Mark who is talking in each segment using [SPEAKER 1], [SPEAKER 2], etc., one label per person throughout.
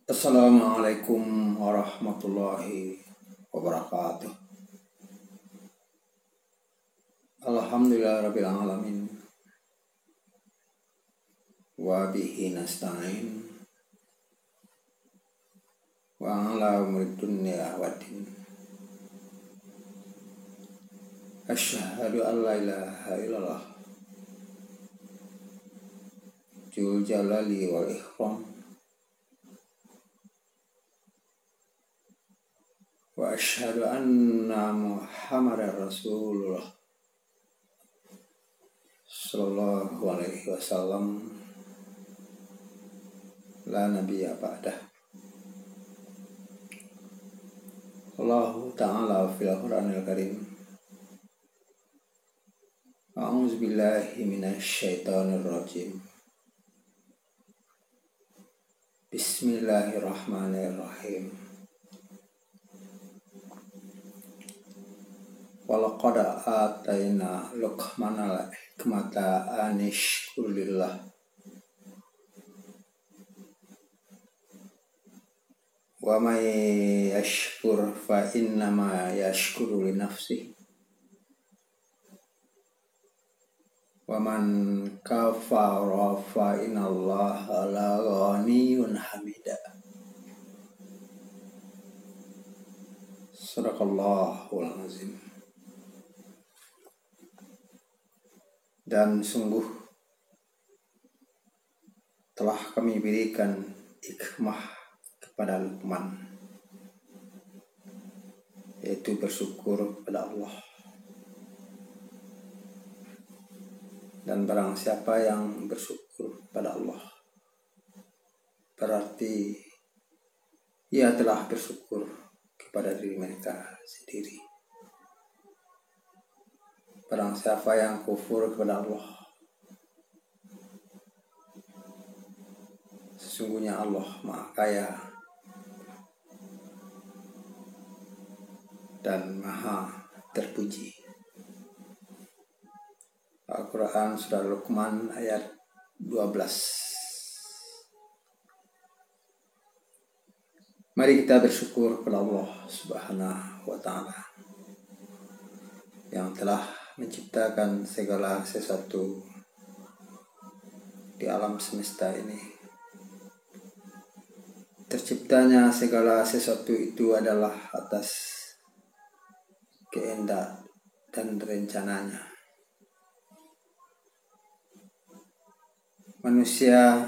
[SPEAKER 1] Assalamualaikum warahmatullahi wabarakatuh. Alhamdulillahirabbil alamin. Wa bihi nasta'in. Wa ala umuri dunya waddin. Asyhadu an la ilaha illallah. Jul jalali wal ikram. Wa asyhadu anna Muhammadar Rasulullah sallallahu alaihi wasallam la nabiyya ba'dah. Allah ta'ala fil Qur'anil Karim. A'udzu billahi minasy syaithanir rajim. Bismillahirrahmanirrahim. Walaqad atayna Luqmanal hikmata an yashkur lillah wa may yashkur fa innama yashkuru li nafsihi wa man kafara fa innallaha la ghaniyyun hamida. Sadaqallahul azim. Dan sungguh telah kami berikan hikmah kepada Luqman, yaitu bersyukur kepada Allah. Dan barang siapa yang bersyukur kepada Allah, berarti ia telah bersyukur kepada diri mereka sendiri. Barang siapa yang kufur kepada Allah, sesungguhnya Allah Maha Kaya dan Maha Terpuji. Al-Quran Surah Luqman ayat 12. Mari kita bersyukur kepada Allah Subhanahu wa Ta'ala yang telah menciptakan segala sesuatu di alam semesta ini. Terciptanya segala sesuatu itu adalah atas kehendak dan rencananya. Manusia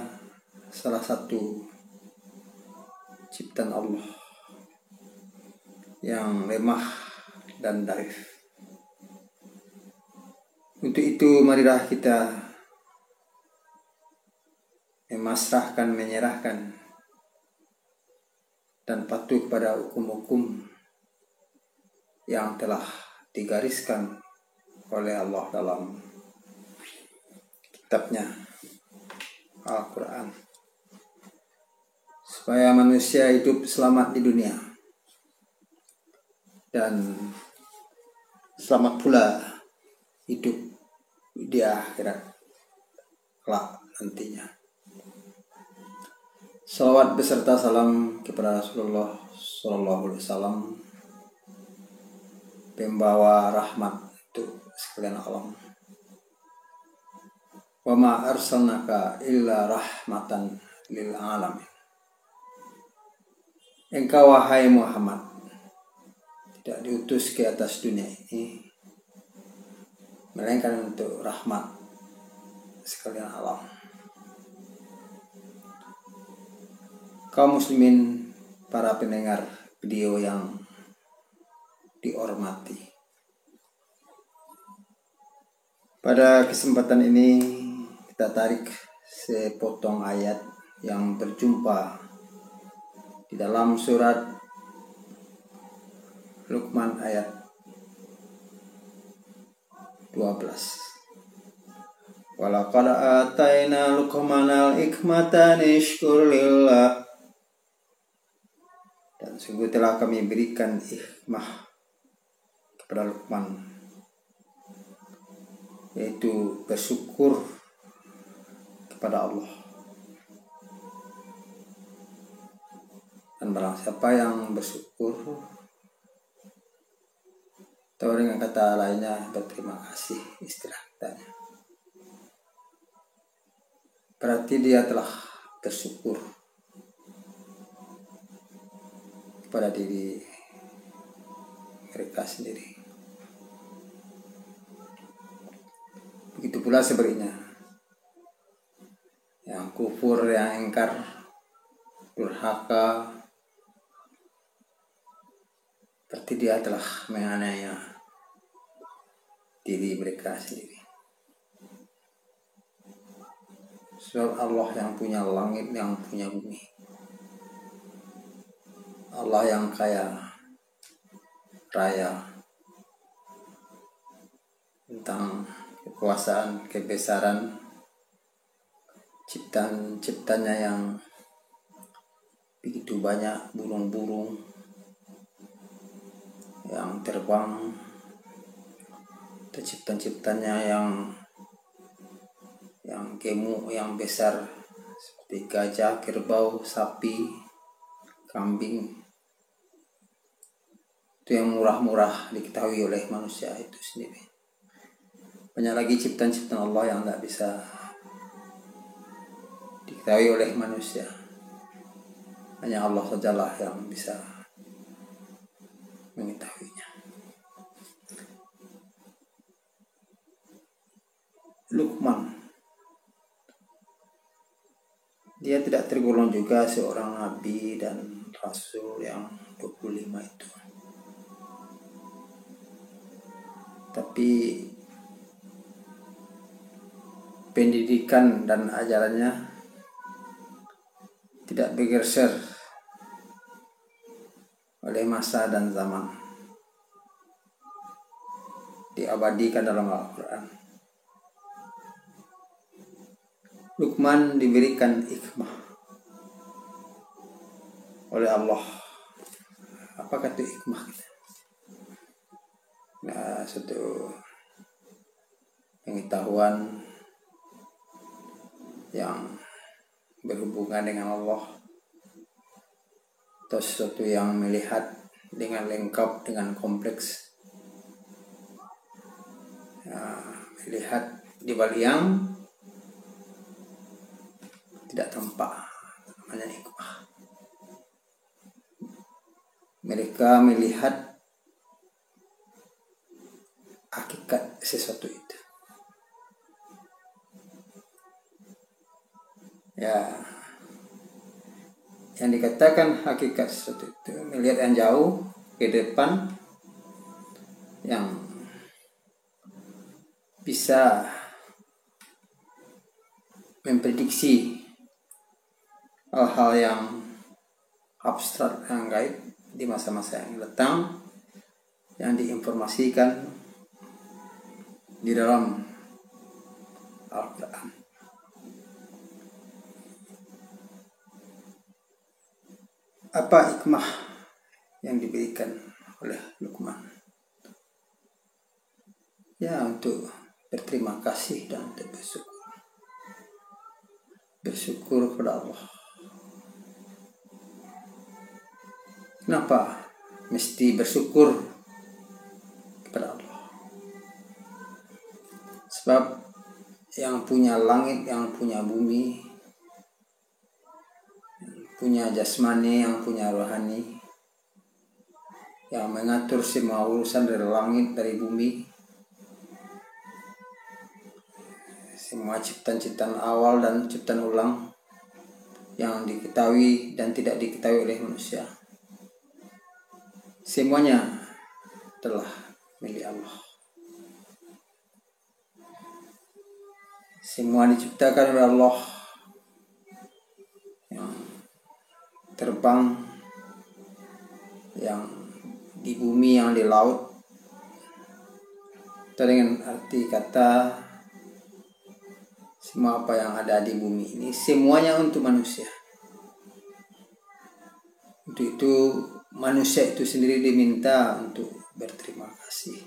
[SPEAKER 1] salah satu ciptaan Allah yang lemah dan dhaif. Untuk itu marilah kita menyerahkan dan patuh pada hukum-hukum yang telah digariskan oleh Allah dalam kitabnya Al-Quran, supaya manusia hidup selamat di dunia dan selamat pula hidup di akhirat kelak nantinya. Salawat beserta salam kepada Rasulullah Sallallahu Alaihi Wasallam, pembawa rahmat untuk sekalian alam. Wa ma arsalnaka illa rahmatan lil alamin. Engkau wahai Muhammad tidak diutus ke atas dunia ini melainkan untuk rahmat sekalian alam. Kaum muslimin, para pendengar video yang dihormati, pada kesempatan ini kita tarik sepotong ayat yang berjumpa di dalam surat Luqman ayat 12. Walaqad atayna Luqmanal hikmata an yashkur lillah. Dan sungguh telah kami berikan hikmah kepada Luqman, yaitu bersyukur kepada Allah. Dan barang siapa yang bersyukur, atau dengan kata lainnya berterima kasih, istilah katanya, berarti dia telah bersyukur kepada diri mereka sendiri. Begitu pula sebaliknya, yang kufur, yang ingkar, durhaka, berarti dia telah menganiaya diri mereka sendiri. Sebab Allah yang punya langit, yang punya bumi, Allah yang kaya raya tentang kekuasaan, kebesaran, ciptanya yang begitu banyak, burung-burung yang terbang, ciptanya yang gemuk, yang besar, seperti gajah, kerbau, sapi, kambing. Itu yang murah-murah diketahui oleh manusia itu sendiri. Banyak lagi ciptaan-ciptaan Allah yang tidak bisa diketahui oleh manusia. Hanya Allah sajalah yang bisa mengetahuinya. Luqman, dia tidak tergolong juga seorang nabi dan rasul yang 25 itu. Tapi pendidikan dan ajarannya tidak bergeser oleh masa dan zaman. Diabadikan dalam Al-Quran. Luqman diberikan hikmah oleh Allah. Apa kata hikmah? Nah, suatu pengetahuan yang berhubungan dengan Allah, atau sesuatu yang melihat dengan lengkap, dengan kompleks, melihat di balik yang tidak tampak, namanya hikmah. Mereka melihat hakikat sesuatu itu. Ya, yang dikatakan hakikat sesuatu itu melihat yang jauh ke depan, yang bisa memprediksi hal-hal yang abstrak, yang gaib di masa-masa yang datang, yang diinformasikan di dalam Al-Quran. Apa hikmah yang diberikan oleh Luqman? Ya, untuk berterima kasih dan untuk bersyukur kepada Allah. Kenapa mesti bersyukur kepada Allah? Sebab yang punya langit, yang punya bumi, yang punya jasmani, yang punya rohani, yang mengatur semua urusan dari langit, dari bumi, semua ciptaan-ciptaan awal dan ciptaan ulang yang diketahui dan tidak diketahui oleh manusia, semuanya telah milik Allah. Semua diciptakan oleh Allah, yang terbang, yang di bumi, yang di laut. Itu dengan arti kata semua apa yang ada di bumi ini semuanya untuk manusia. Untuk itu manusia itu sendiri diminta untuk berterima kasih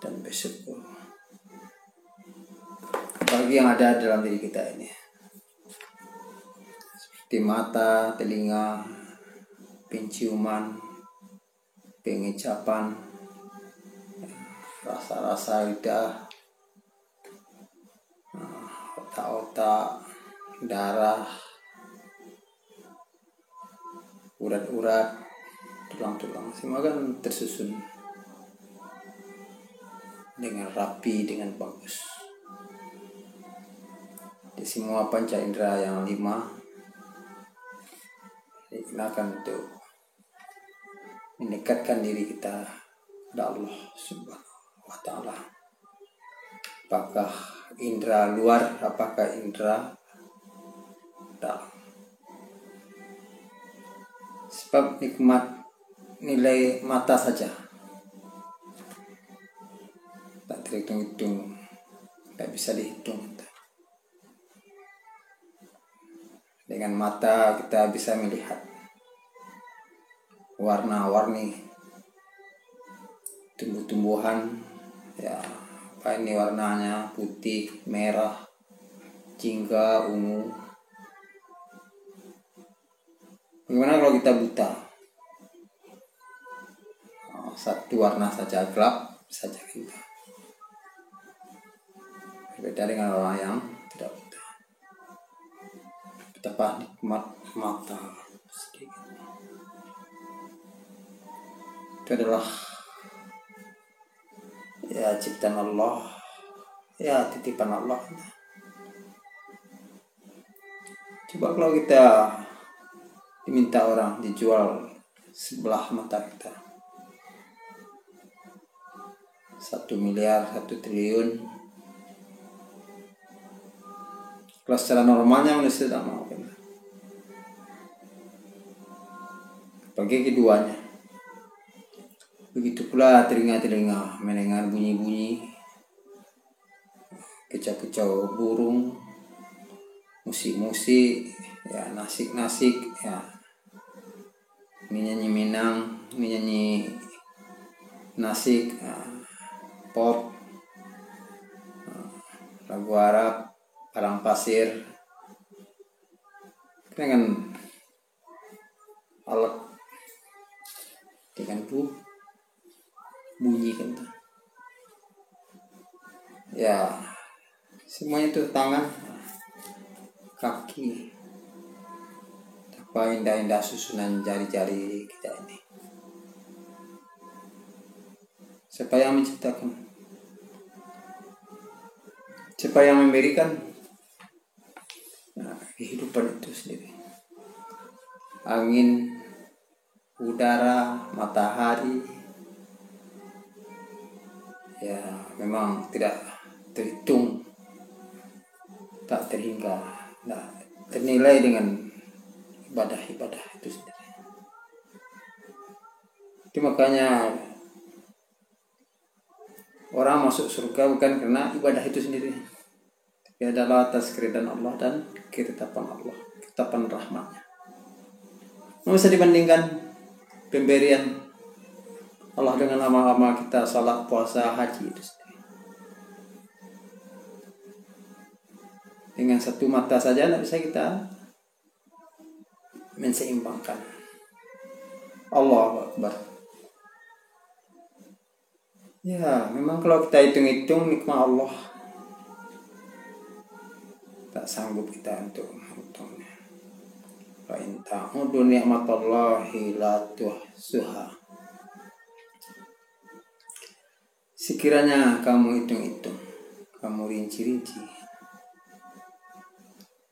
[SPEAKER 1] dan bersyukur bagi yang ada dalam diri kita ini, seperti mata, telinga, penciuman, pengecapan, rasa-rasa lidah, otak-otak, darah, urat-urat, tulang-tulang, semua kan tersusun dengan rapi, dengan bagus. Di semua panca indera yang 5 digunakan untuk mendekatkan diri kita kepada Allah Subhanahu wa Ta'ala. Apakah indera luar, apakah indera dalam. Sebab nikmat nilai mata saja tak terhitung-hitung, tak bisa dihitung. Dengan mata kita bisa melihat warna-warni tumbuh-tumbuhan, ya apa ini warnanya, putih, merah, jingga, ungu. Bagaimana kalau kita buta? Satu warna saja, gelap saja kita. Berbeda dengan orang yang tidak buta. Betapa nikmat mata sedikit. Itu adalah ya ciptaan Allah, ya titipan Allah. Coba kalau kita diminta orang dijual sebelah mata kita, 1 miliar, 1 triliun. Kalau secara normalnya manusia tidak mau. Bagi keduanya. Begitu pula telinga-telinga mendengar bunyi-bunyi, kicau-kicau burung, musik-musik, ya nasik-nasik, ya ini nyanyi Minang, ini nyanyi nasik, ya, pop, lagu Arab, padang pasir, dengan alat, dengan bunyi kan, ya semuanya itu tangan, kaki, apa indah-indah susunan jari-jari kita ini. Siapa yang menciptakan? Siapa yang memberikan? Nah, kehidupan itu sendiri. Angin, udara, matahari, ya memang tidak terhitung, tak terhingga, nah, ternilai dengan ibadah-ibadah itu sendiri. Itu makanya orang masuk surga bukan karena ibadah itu sendiri, tapi adalah atas keridhaan Allah dan ketetapan Allah, ketetapan rahmatnya. Tidak bisa dibandingkan pemberian Allah dengan amal-amal kita, salat, puasa, haji itu sendiri. Dengan satu mata saja tidak bisa kita menseimbangkan. Allahu Akbar. Ya, memang kalau kita hitung-hitung nikmat Allah, tak sanggup kita untuk menghitungnya. Fa in ta'udu ni'matallahi la tuhsuha. Sekiranya kamu hitung-hitung, kamu rinci-rinci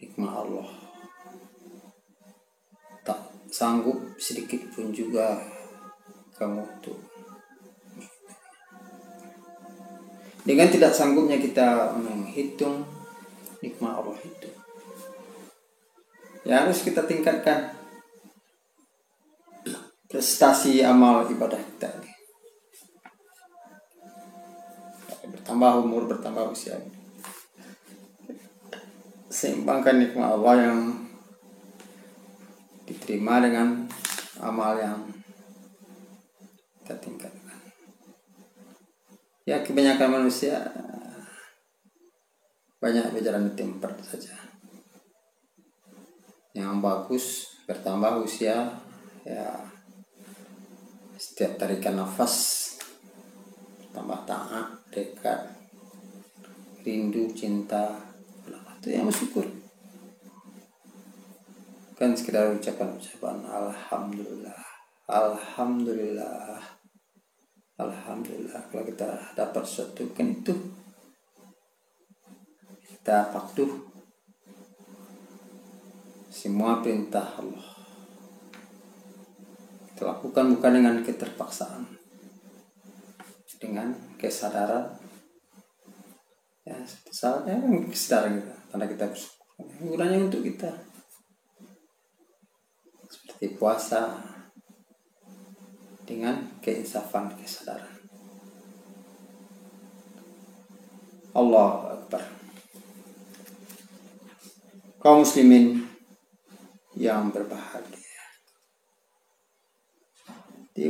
[SPEAKER 1] nikmat Allah, tak sanggup sedikit pun juga kamu untuk. Dengan tidak sanggupnya kita menghitung nikmat Allah itu, ya harus kita tingkatkan prestasi amal ibadah kita ini. Bertambah umur, bertambah usia, seimbangkan nikmat Allah yang diterima dengan amal yang kita tingkatkan. Ya kebanyakan manusia banyak berjalan di tempat saja. Yang bagus bertambah usia, ya setiap tarikan nafas tambah taat, dekat, rindu, cinta, itu yang bersyukur. Kan sekedar ucapan alhamdulillah, alhamdulillah, alhamdulillah. Kalau kita dapat sesuatu kan itu kita patuh semua perintah Allah, kita lakukan bukan dengan keterpaksaan, dengan kesadaran. Ya, saatnya kesadaran kita, tanda kita bersyukur. Gunanya untuk kita, seperti puasa dengan keinsafan, kesadaran. Allahu Akbar. Kaum muslimin yang berbahagia.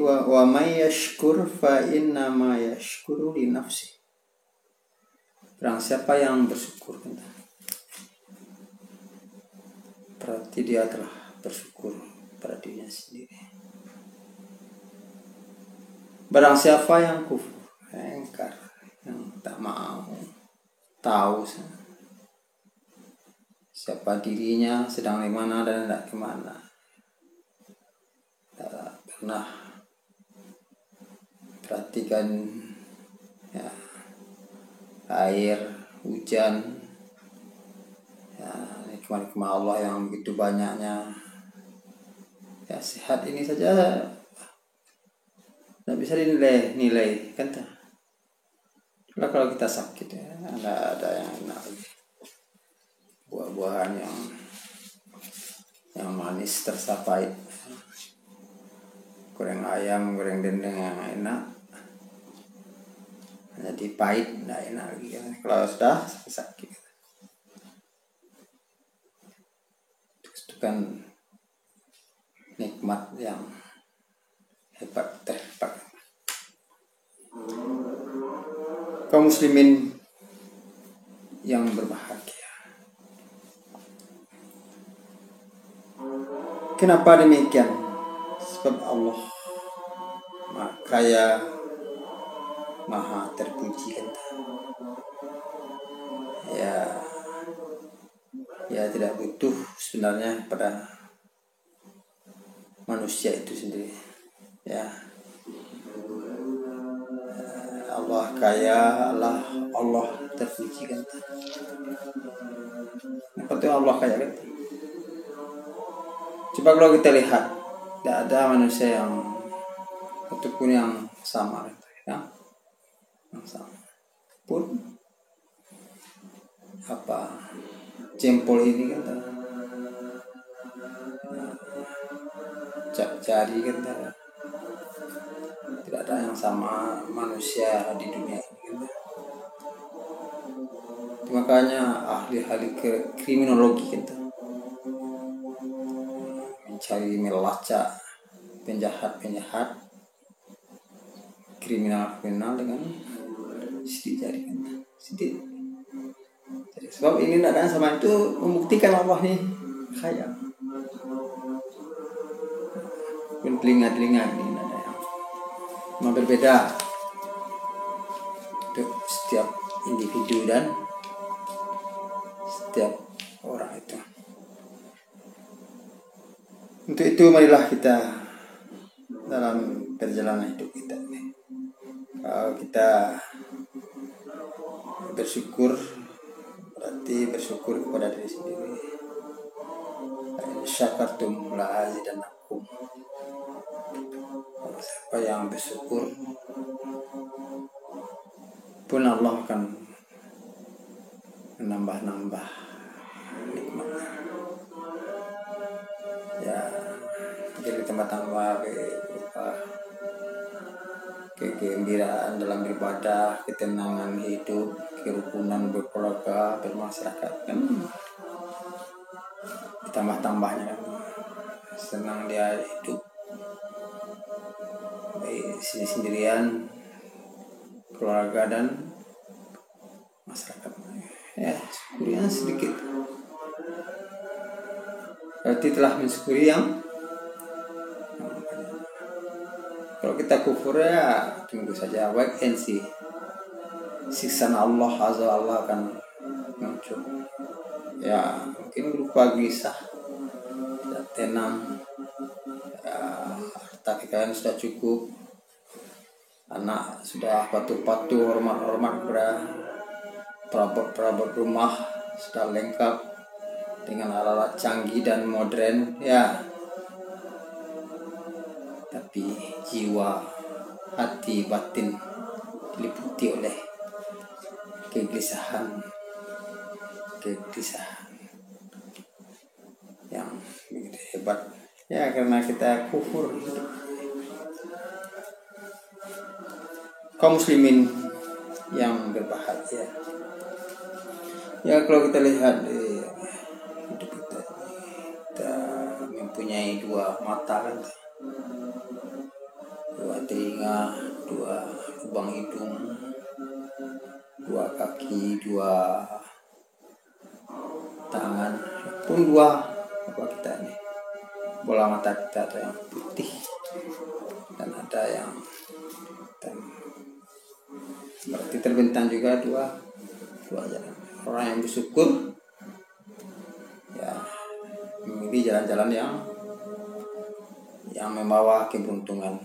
[SPEAKER 1] Wa may yashkur fa inna ma yashkuru li nafsi. Barang siapa yang bersyukur, berarti dia telah bersyukur pada dirinya sendiri. Barang siapa yang kufur, engkar, yang tak mau tahu siapa dirinya, sedang di mana dan tidak kemana, tak pernah perhatikan ya, air, hujan, ya, nikmat-nikmat Allah yang begitu banyaknya. Ya, sehat ini saja tidak bisa dinilai kan. Kalau kita sakit ya, ada yang enak lagi. Buah-buahan yang manis terasa pahit. Goreng ayam, goreng dendeng yang enak, jadi pahit, tidak enak lagi kan. Kalau sudah sakit, itu kan nikmat yang hebat, terhebat. Kaum muslimin yang berbahagia. Kenapa demikian? Sebab Allah Maha Kaya, Maha terpuji kan. Ya tidak butuh sebenarnya pada manusia itu sendiri. Ya, Allah kaya, Allah terpuji kan. Apa itu Allah kaya kan? Coba kalau kita lihat, tidak ada manusia yang ataupun yang sama ya, yang sama pun apa jempol ini kan, jari kan, tidak ada yang sama manusia di dunia ini kan. Makanya ahli-ahli kriminologi kan mencari, melacak penjahat kriminal dengan sidik jari kan, sidik. Sebab ini tidak ada sama, itu membuktikan Allah nih kaya. Pun telinga-telinga ini ada yang berbeda untuk setiap individu dan setiap orang itu. Untuk itu marilah kita dalam perjalanan hidup kita ini, kalau kita bersyukur, berarti bersyukur kepada diri sendiri. Syakartum la azidannakum. Siapa yang bersyukur pun Allah akan menambah nikmatnya. Ya, jadi tambah kegembiraan dalam beribadah, ketenangan hidup, kerukunan berkeluarga, bermasyarakat kan ditambah-tambahnya kan. Senang dia hidup baik sendirian, keluarga dan masyarakat. Ya, syukurnya sedikit, berarti telah mensyukuri yang kita kufur ya tunggu saja, wait and see. Siksaan Allah azza wa Allah akan muncul. Ya mungkin berupa gelisah, tidak tenang, ya, harta kekayaan sudah cukup, anak sudah patuh-patuh, hormat-hormat kepada perabot-perabot rumah sudah lengkap dengan alat-alat canggih dan modern, ya. Tapi jiwa, hati, batin diliputi oleh kegelisahan yang begitu hebat. Ya karena kita kufur. Kaum muslimin yang berbahagia. Ya kalau kita lihat di hidup kita mempunyai dua mata kan, dua telinga, dua lubang hidung, dua kaki, dua tangan, pun dua apa kita ini, bola mata kita ada yang putih dan ada yang hitam. Berarti terbentang juga dua jalan. Orang yang bersyukur ya memilih jalan-jalan yang membawa keberuntungan,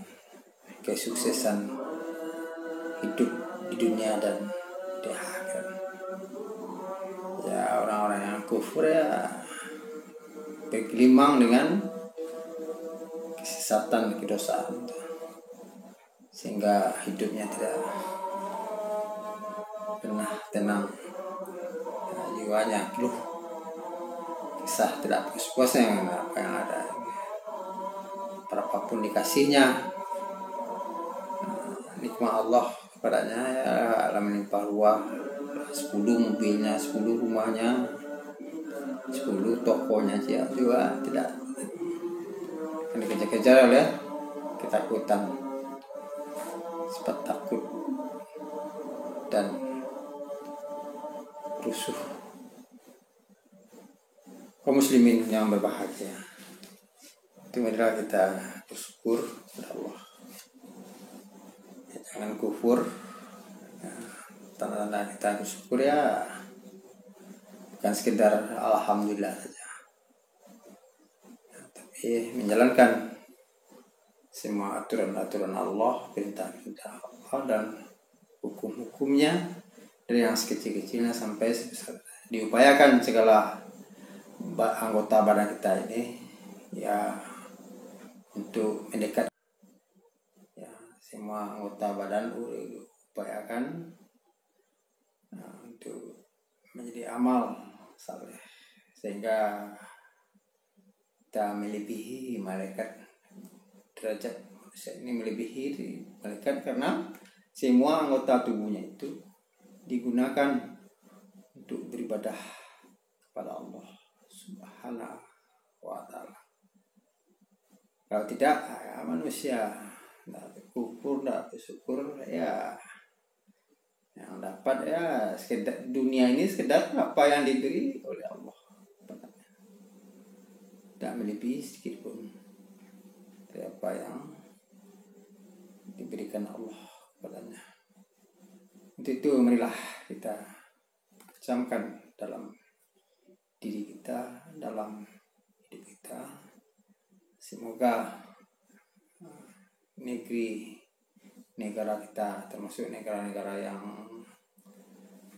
[SPEAKER 1] kesuksesan hidup di dunia dan di akhirat. Ya orang-orang yang kufur ya bergelimang dengan kesesatan, kedosaan, sehingga hidupnya tidak pernah tenang, ya, jiwanya keluh kisah, tidak puas-puasnya dengan apa yang ada. Berapapun dikasihnya nikmat Allah kepadanya, ya alam melimpah ruah, 10 mobilnya, 10 rumahnya, 10 tokonya juga tidak akan dikejar-kejar oleh ketakutan, sifat takut dan rusuh. Kaum muslimin yang berbahagia, itu adalah kita bersyukur kepada Allah, ya, jangan kufur. Ya, tanda-tanda kita bersyukur ya bukan sekedar alhamdulillah saja, ya, tapi menjalankan semua aturan-aturan Allah, perintah-perintah Allah dan hukum-hukumnya, dari yang sekecil-kecilnya sampai sebesar. Diupayakan segala anggota badan kita ini ya untuk mendekat, ya semua anggota badan diupayakan untuk menjadi amal saleh, sehingga kita melebihi malaikat. Derajat manusia ini melebihi malaikat karena semua anggota tubuhnya itu digunakan untuk beribadah kepada Allah Subhanahu wa ta'ala. Kalau tidak ya manusia tidak berkufur, tidak bersyukur, ya yang dapat ya sekedar dunia ini, sekedar apa yang diberi oleh Allah, tidak melebihi sedikit pun dari apa yang diberikan Allah kepadanya. Untuk itu marilah kita camkan dalam diri kita, dalam hidup kita. Semoga negara kita termasuk negara-negara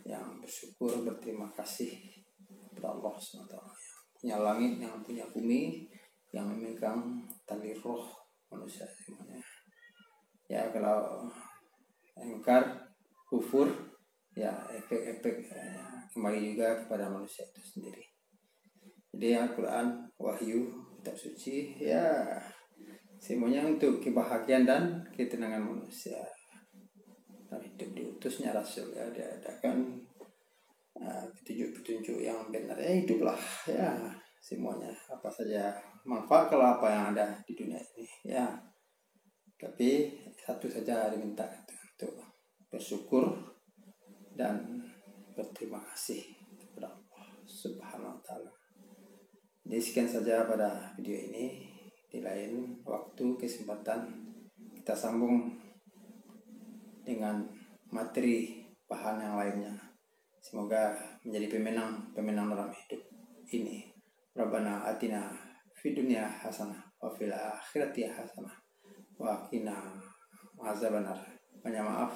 [SPEAKER 1] yang bersyukur, berterima kasih kepada Allah SWT, yang punya langit, yang punya bumi, yang memegang tali roh manusia semuanya. Ya kalau engkar, kufur, ya efek-efek kembali juga kepada manusia itu sendiri. Jadi Al-Quran, wahyu, kitab suci, ya semuanya untuk kebahagiaan dan ketenangan manusia. Dan hidup diutusnya Rasul, ya diadakan petunjuk-petunjuk yang benar, ya hiduplah, ya semuanya apa saja manfaat kalau apa yang ada di dunia ini, ya. Tapi satu saja diminta, untuk bersyukur dan berterima kasih kepada Allah Subhanahu wa ta'ala. Jadi sekian saja pada video ini. Di lain waktu kesempatan kita kita sambung dengan materi bahan yang lainnya. Semoga menjadi pemenang dalam hidup ini. Rabbana atina fid dunya hasanah wa fil akhirati hasanah wa qina azabannar. Banyak maaf.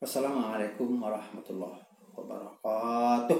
[SPEAKER 1] Wassalamualaikum warahmatullahi wabarakatuh.